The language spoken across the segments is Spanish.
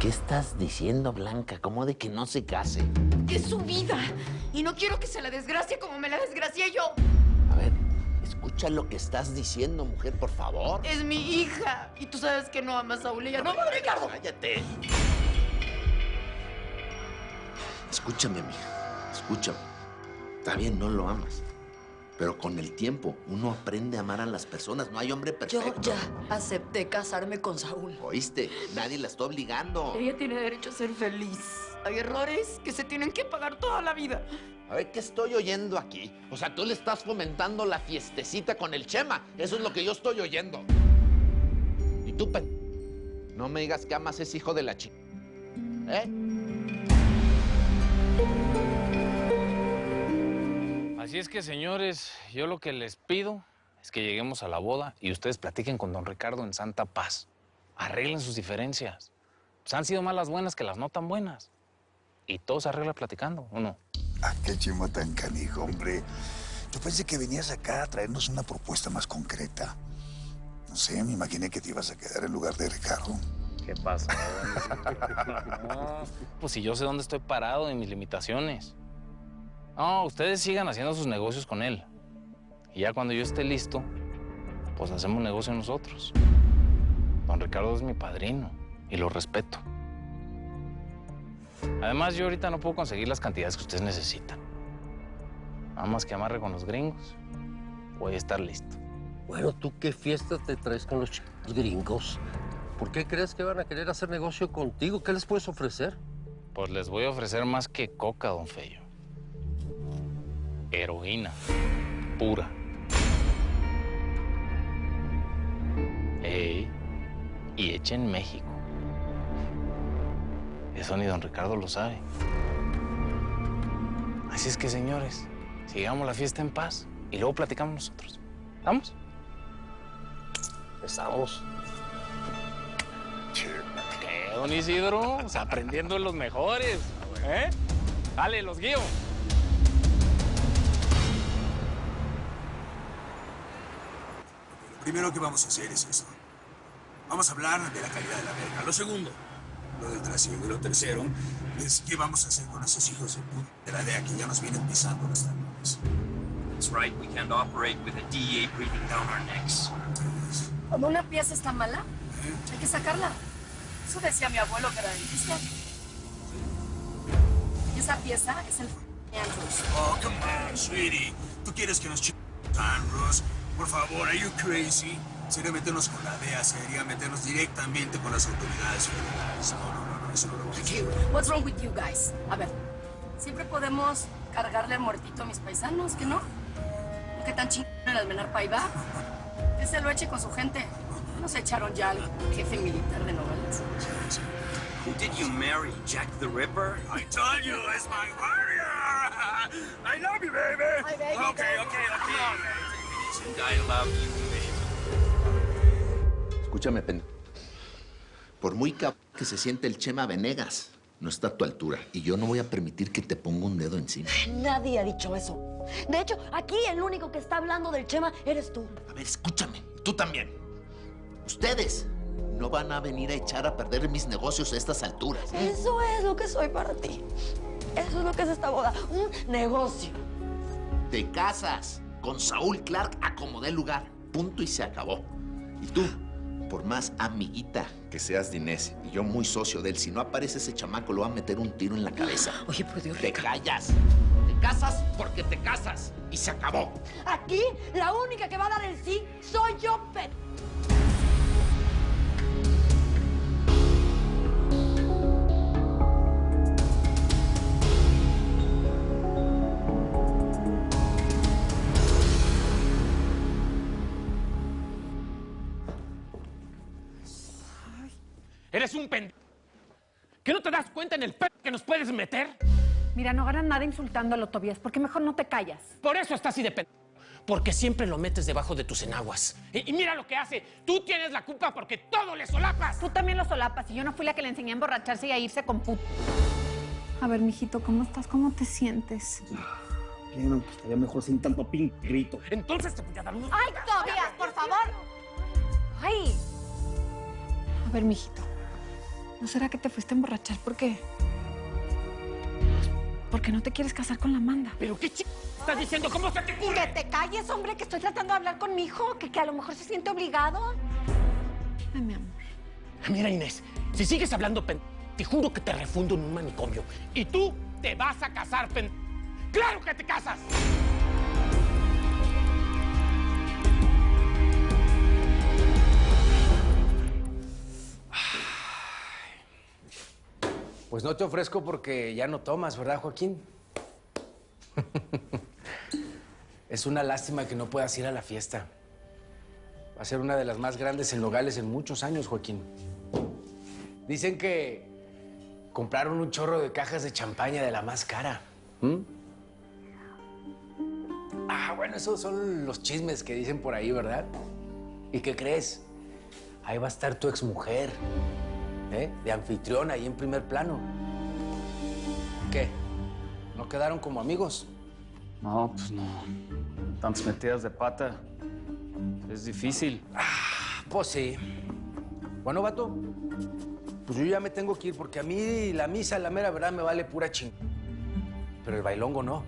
¿Qué estás diciendo, Blanca? ¿Cómo de que no se case? Que es su vida. Y no quiero que se la desgracie como me la desgracié yo. A ver, escucha lo que estás diciendo, mujer, por favor. Es mi hija. Y tú sabes que no amas a Uli. ¡No, Ricardo! ¡Cállate! Escúchame, amiga. Escúchame. Está bien, no lo amas. Pero con el tiempo, uno aprende a amar a las personas. No hay hombre perfecto. Yo ya acepté casarme con Saúl. ¿Oíste? Nadie la está obligando. Ella tiene derecho a ser feliz. Hay errores que se tienen que pagar toda la vida. A ver, ¿qué estoy oyendo aquí? O sea, tú le estás fomentando la fiestecita con el Chema. Eso es lo que yo estoy oyendo. Y tú, no me digas que amas a ese hijo de la chica. Así es que, señores, yo lo que les pido es que lleguemos a la boda y ustedes platiquen con don Ricardo en santa paz. Arreglen sus diferencias. Pues han sido más las buenas que las no tan buenas. Y todo se arregla platicando, ¿o no? Ah, qué Chema tan canijo, hombre. Yo pensé que venías acá a traernos una propuesta más concreta. No sé, me imaginé que te ibas a quedar en lugar de Ricardo. ¿Qué pasa? No, pues si yo sé dónde estoy parado y mis limitaciones. No, ustedes sigan haciendo sus negocios con él. Y ya cuando yo esté listo, pues hacemos negocio nosotros. Don Ricardo es mi padrino y lo respeto. Además, yo ahorita no puedo conseguir las cantidades que ustedes necesitan. Nada más que amarre con los gringos, voy a estar listo. Bueno, ¿tú qué fiesta te traes con los chicos gringos? ¿Por qué crees que van a querer hacer negocio contigo? ¿Qué les puedes ofrecer? Pues les voy a ofrecer más que coca, don Feyo. Heroína pura. Y hecha en México. Eso ni don Ricardo lo sabe. Así es que, señores, sigamos la fiesta en paz y luego platicamos nosotros. ¿Vamos? Empezamos. ¿Qué, don Isidro? O sea, aprendiendo de los mejores. ¿Eh? Dale, los guío. Lo primero que vamos a hacer es eso. Vamos a hablar de la calidad de la verga. Lo segundo, lo del trasiego. Y lo tercero es qué vamos a hacer con esos hijos de la DEA que ya nos vienen pisando las talones. That's right, we can't operate with the DEA breathing down our necks. Cuando una pieza está mala, hay que sacarla. Eso decía mi abuelo que era dentista. Y esa pieza es el Andrews. Oh, come on, sweetie. ¿Tú quieres que nos Andrews? Por favor, are you crazy? Sería meternos con la DEA, sería meternos directamente con las autoridades federales. No, eso no lo vamos a hacer. What's wrong with you guys? A ver, siempre podemos cargarle al muertito a mis paisanos, ¿que no? ¿Qué tan chingón el Almenar Paiva? Que se lo eche con su gente. Nos echaron ya al jefe militar de novelas. Who did you marry, Jack the Ripper? I told you, it's my warrior! I love you, baby! Hi, baby. Okay. And I love you, baby. Escúchame, por muy que se siente el Chema Venegas, no está a tu altura. Y yo no voy a permitir que te ponga un dedo encima. Nadie ha dicho eso. De hecho, aquí el único que está hablando del Chema eres tú. A ver, escúchame. Tú también. Ustedes no van a venir a echar a perder mis negocios a estas alturas. Eso es lo que soy para ti. Eso es lo que es esta boda. Un negocio. Te casas con Saúl Clark a como dé lugar. Punto y se acabó. Y tú, por más amiguita que seas de Inés, y yo muy socio de él, si no aparece ese chamaco, le va a meter un tiro en la cabeza. Oye, por Dios, Te callas. Te casas porque te casas. Y se acabó. Aquí, la única que va a dar el sí soy yo, Pet. Eres un pendejo. ¿Que no te das cuenta en el que nos puedes meter? Mira, no ganas nada insultándolo, Tobías, porque mejor no te callas. Por eso estás así de pendejo. Porque siempre lo metes debajo de tus enaguas. Y mira lo que hace. Tú tienes la culpa porque todo le solapas. Tú también lo solapas y yo no fui la que le enseñé a emborracharse y a irse con puto. A ver, mijito, ¿cómo estás? ¿Cómo te sientes? Bien, pues estaría mejor sin tanto grito. Entonces te voy a dar un... ¡Ay, Tobías, por favor! ¡Ay! A ver, mijito. ¿No será que te fuiste a emborrachar porque no te quieres casar con la Amanda? ¿Pero qué estás diciendo? ¿Cómo se te ocurre? Que te calles, hombre, que estoy tratando de hablar con mi hijo, que a lo mejor se siente obligado. Ay, mi amor. Mira, Inés, si sigues hablando te juro que te refundo en un manicomio. Y tú te vas a casar, ¡Claro que te casas! Pues no te ofrezco porque ya no tomas, ¿verdad, Joaquín? Es una lástima que no puedas ir a la fiesta. Va a ser una de las más grandes en Nogales en muchos años, Joaquín. Dicen que compraron un chorro de cajas de champaña de la más cara. Bueno, esos son los chismes que dicen por ahí, ¿verdad? ¿Y qué crees? Ahí va a estar tu exmujer, de anfitriona ahí en primer plano. ¿Qué? ¿No quedaron como amigos? No, pues no. Tantas metidas de pata. Es difícil. Pues sí. Bueno, vato, pues yo ya me tengo que ir porque a mí la misa, la mera verdad, me vale pura ching. Pero el bailongo no.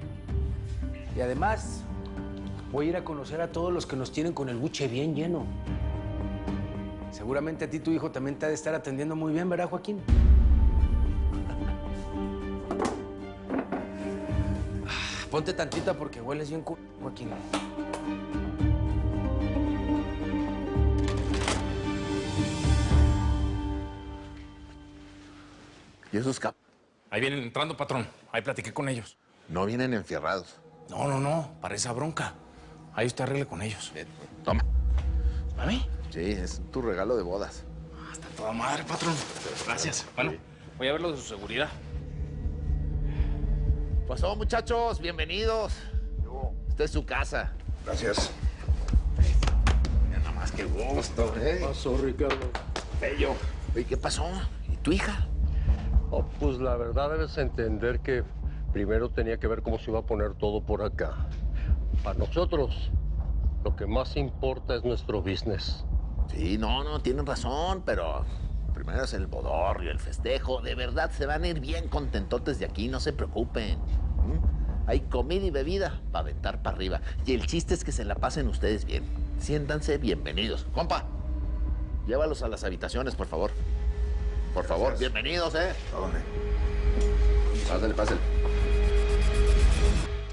Y además, voy a ir a conocer a todos los que nos tienen con el buche bien lleno. Seguramente a ti tu hijo también te ha de estar atendiendo muy bien, ¿verdad, Joaquín? Ponte tantita porque hueles bien, Joaquín. ¿Y esos cap? Ahí vienen entrando, patrón. Ahí platiqué con ellos. No vienen enfierrados. No, para esa bronca. Ahí usted arregle con ellos. Toma. ¿A mí? Sí, es tu regalo de bodas. Está toda madre, patrón. Gracias. Bueno, voy a ver lo de su seguridad. Pasó, muchachos, bienvenidos. Esta es su casa. Gracias. Mira, nada más que gusto, ¿eh? ¿Qué pasó, Ricardo? Bello. ¿Y qué pasó? ¿Y tu hija? Oh, pues la verdad debes entender que primero tenía que ver cómo se iba a poner todo por acá. Para nosotros, lo que más importa es nuestro business. Sí, no, tienen razón, pero primero es el bodorrio, el festejo. De verdad, se van a ir bien contentotes de aquí, no se preocupen. Hay comida y bebida para aventar para arriba. Y el chiste es que se la pasen ustedes bien. Siéntanse bienvenidos. Compa, llévalos a las habitaciones, por favor. Por favor, Gracias. bienvenidos, ¿eh? ¿Dónde? Pásale.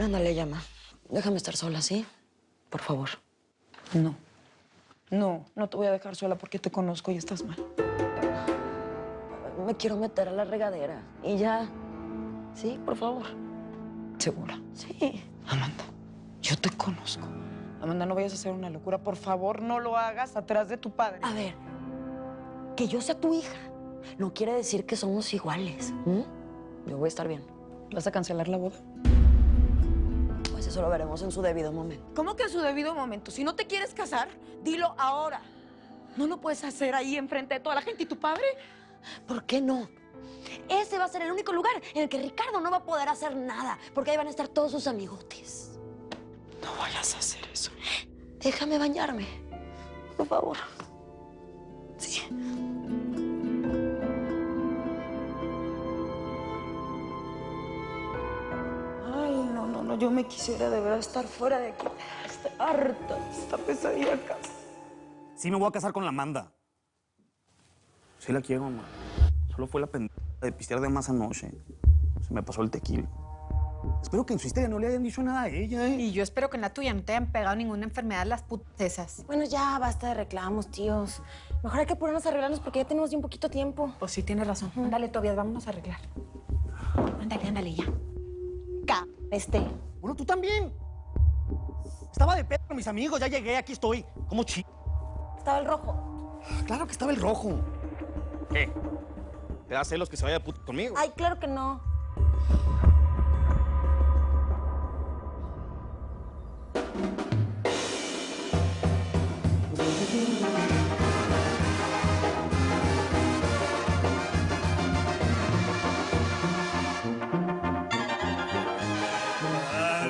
Ándale, llama. Déjame estar sola, ¿sí? Por favor. No te voy a dejar sola porque te conozco y estás mal. Me quiero meter a la regadera y ya. ¿Sí? Por favor. ¿Segura? Sí. Amanda, yo te conozco. Amanda, no vayas a hacer una locura. Por favor, no lo hagas atrás de tu padre. A ver, que yo sea tu hija no quiere decir que somos iguales. Yo voy a estar bien. ¿Vas a cancelar la boda? Pues eso lo veremos en su debido momento. ¿Cómo que en su debido momento? Si no te quieres casar, dilo ahora. ¿No lo puedes hacer ahí enfrente de toda la gente y tu padre? ¿Por qué no? Ese va a ser el único lugar en el que Ricardo no va a poder hacer nada, porque ahí van a estar todos sus amigotes. No vayas a hacer eso. Déjame bañarme, por favor. Sí. Ay, no, yo me quisiera de verdad estar fuera de aquí. Estoy harta de esta pesadilla acá. Sí me voy a casar con la Amanda. Sí la quiero, mamá. Solo fue la pendeja de pistear de más anoche. Se me pasó el tequila. Espero que en su historia no le hayan dicho nada a ella, ¿eh? Y yo espero que en la tuya no te hayan pegado ninguna enfermedad las putas esas. Bueno, ya basta de reclamos, tíos. Mejor hay que ponernos a arreglarnos porque ya tenemos ya un poquito tiempo. Pues sí, tienes razón. Ándale, Tobias, vámonos a arreglar. Ándale, ya. Bueno, tú también. Estaba de pedo con mis amigos, ya llegué, aquí estoy. ¿Cómo Estaba el rojo. Claro que estaba el rojo. ¿Qué? ¿Te da celos que se vaya de puto conmigo? Ay, claro que no.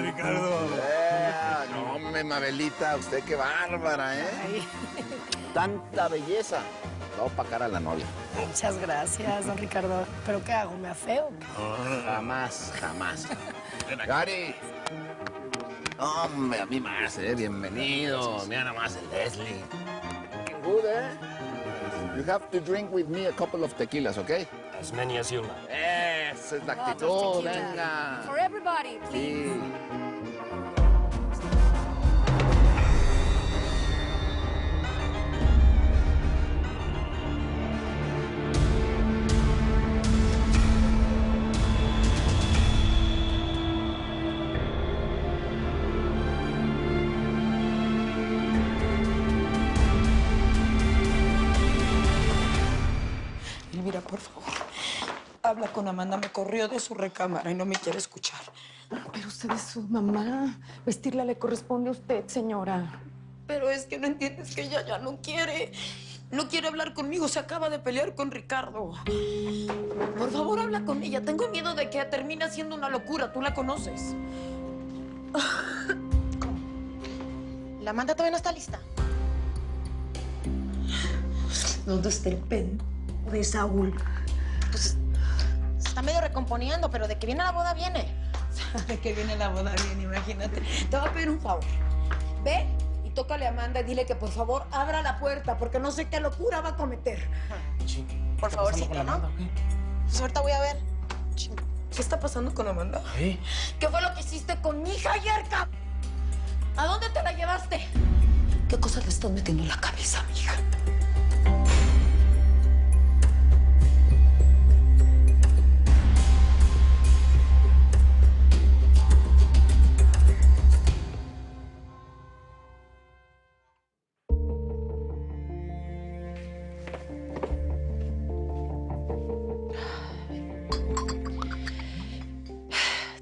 Ricardo. No, hombre, Mabelita, usted qué bárbara, ¿eh? Tanta belleza. va a opacar a la novia. Muchas gracias, don Ricardo. ¿Pero qué hago? ¿Me afeo? Jamás, jamás. Gary. Hombre, a mí más, bienvenido. Mira nomás el Leslie. Good, You have to drink with me a couple of tequilas, okay? As many as you like. Esa es la actitud, venga. For everybody, please. Sí. Elvira, por favor, habla con Amanda. Me corrió de su recámara y no me quiere escuchar. Pero usted es su mamá. Vestirla le corresponde a usted, señora. Pero es que no entiendes que ella ya no quiere. No quiere hablar conmigo. Se acaba de pelear con Ricardo. Por favor, habla con ella. Tengo miedo de que termine haciendo una locura. Tú la conoces. La Amanda todavía no está lista. ¿Dónde está el pen de Saúl? Pues se está medio recomponiendo, pero de que viene la boda, viene. De que viene la boda, bien, imagínate. Te voy a pedir un favor. Ve y tócale a Amanda y dile que por favor abra la puerta, porque no sé qué locura va a cometer. Por favorcito, ¿no? Pues ahorita voy a ver. ¿Qué está pasando con Amanda? ¿Eh? ¿Qué fue lo que hiciste con mi hija ayer, ¿A dónde te la llevaste? ¿Qué cosas le estás metiendo en la cabeza, mi hija?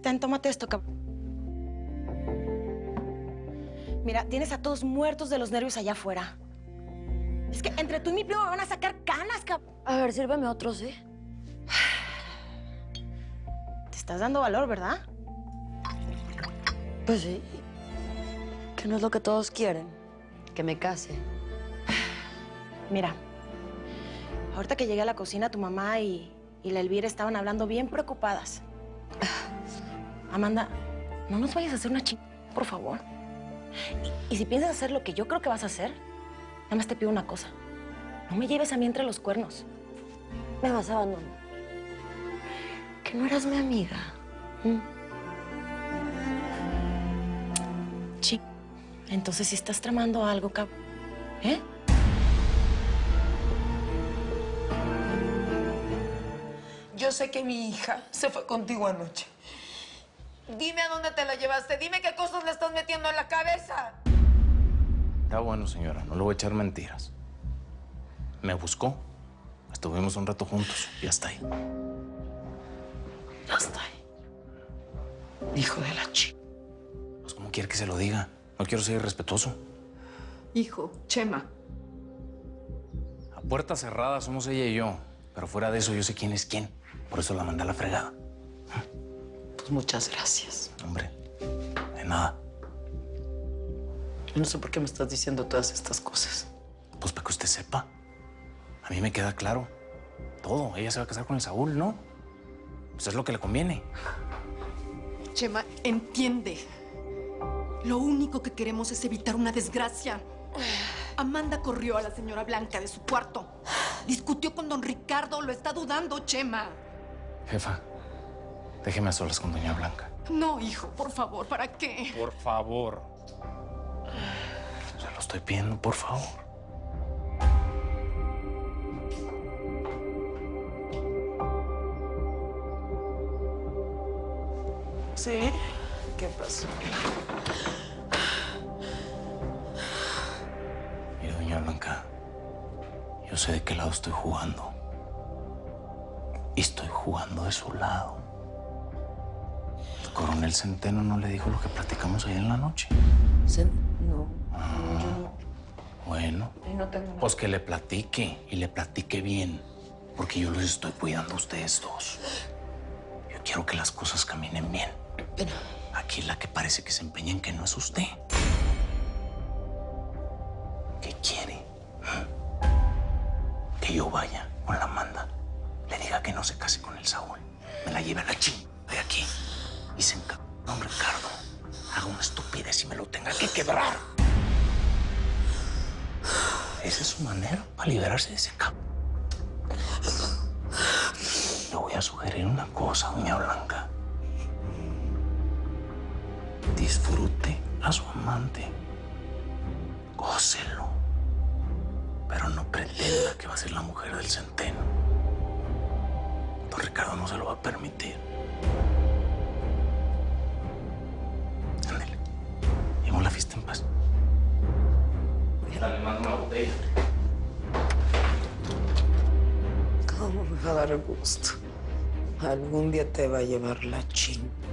Ten, tómate esto, cabrón. Mira, tienes a todos muertos de los nervios allá afuera. Es que entre tú y mi primo me van a sacar canas, cabrón. A ver, sírveme otro, ¿sí? Te estás dando valor, ¿verdad? Pues sí. Que no es lo que todos quieren. Que me case. Mira, ahorita que llegué a la cocina, tu mamá y la Elvira estaban hablando bien preocupadas. Amanda, no nos vayas a hacer una chingada, por favor. Y si piensas hacer lo que yo creo que vas a hacer, nada más te pido una cosa. No me lleves a mí entre los cuernos. Me vas a abandonar. Que no eras mi amiga. Sí. Entonces, si estás tramando algo, cabrón, ¿eh? Yo sé que mi hija se fue contigo anoche. Dime a dónde te la llevaste. Dime qué cosas le estás metiendo en la cabeza. Está bueno, señora. No le voy a echar mentiras. Me buscó. Estuvimos un rato juntos. Y hasta ahí. Hasta ahí. Hijo de la chica. Pues, ¿cómo quiere que se lo diga? No quiero ser irrespetuoso. Hijo, Chema. A puerta cerrada somos ella y yo. Pero fuera de eso, yo sé quién es quién. Por eso la mandé a la fregada. Pues muchas gracias. Hombre, de nada. Yo no sé por qué me estás diciendo todas estas cosas. Pues para que usted sepa. A mí me queda claro. Todo. Ella se va a casar con el Saúl, ¿no? Pues es lo que le conviene. Chema, entiende. Lo único que queremos es evitar una desgracia. Amanda corrió a la señora Blanca de su cuarto. Discutió con don Ricardo. Lo está dudando, Chema. Jefa, déjeme a solas con doña Blanca. No, hijo, por favor, ¿para qué? Por favor. Se lo estoy pidiendo, por favor. ¿Sí? ¿Qué pasó? Mire, doña Blanca, yo sé de qué lado estoy jugando. Y estoy jugando de su lado. El coronel Centeno no le dijo lo que platicamos ayer en la noche. No. Yo no. Bueno, No tengo nada. pues que le platique y le platique bien. Porque yo los estoy cuidando a ustedes dos. Yo quiero que las cosas caminen bien. Pero... Aquí la que parece que se empeña en que no es usted. ¿Qué quiere? Que yo vaya con la Amanda, le diga que no se case con el Saúl, me la lleve a la chingada de aquí y se encargue don Ricardo, haga una estupidez y me lo tenga que quebrar. Esa es su manera para liberarse de ese cabrón. Le voy a sugerir una cosa, doña Blanca. Disfrute a su amante. Gócelo. Pero no pretenda que va a ser la mujer del centeno. Don Ricardo no se lo va a permitir. Ándale. Llevamos la fiesta en paz. Dale, manda una botella. ¿Cómo me va a dar gusto? Algún día te va a llevar la chingada.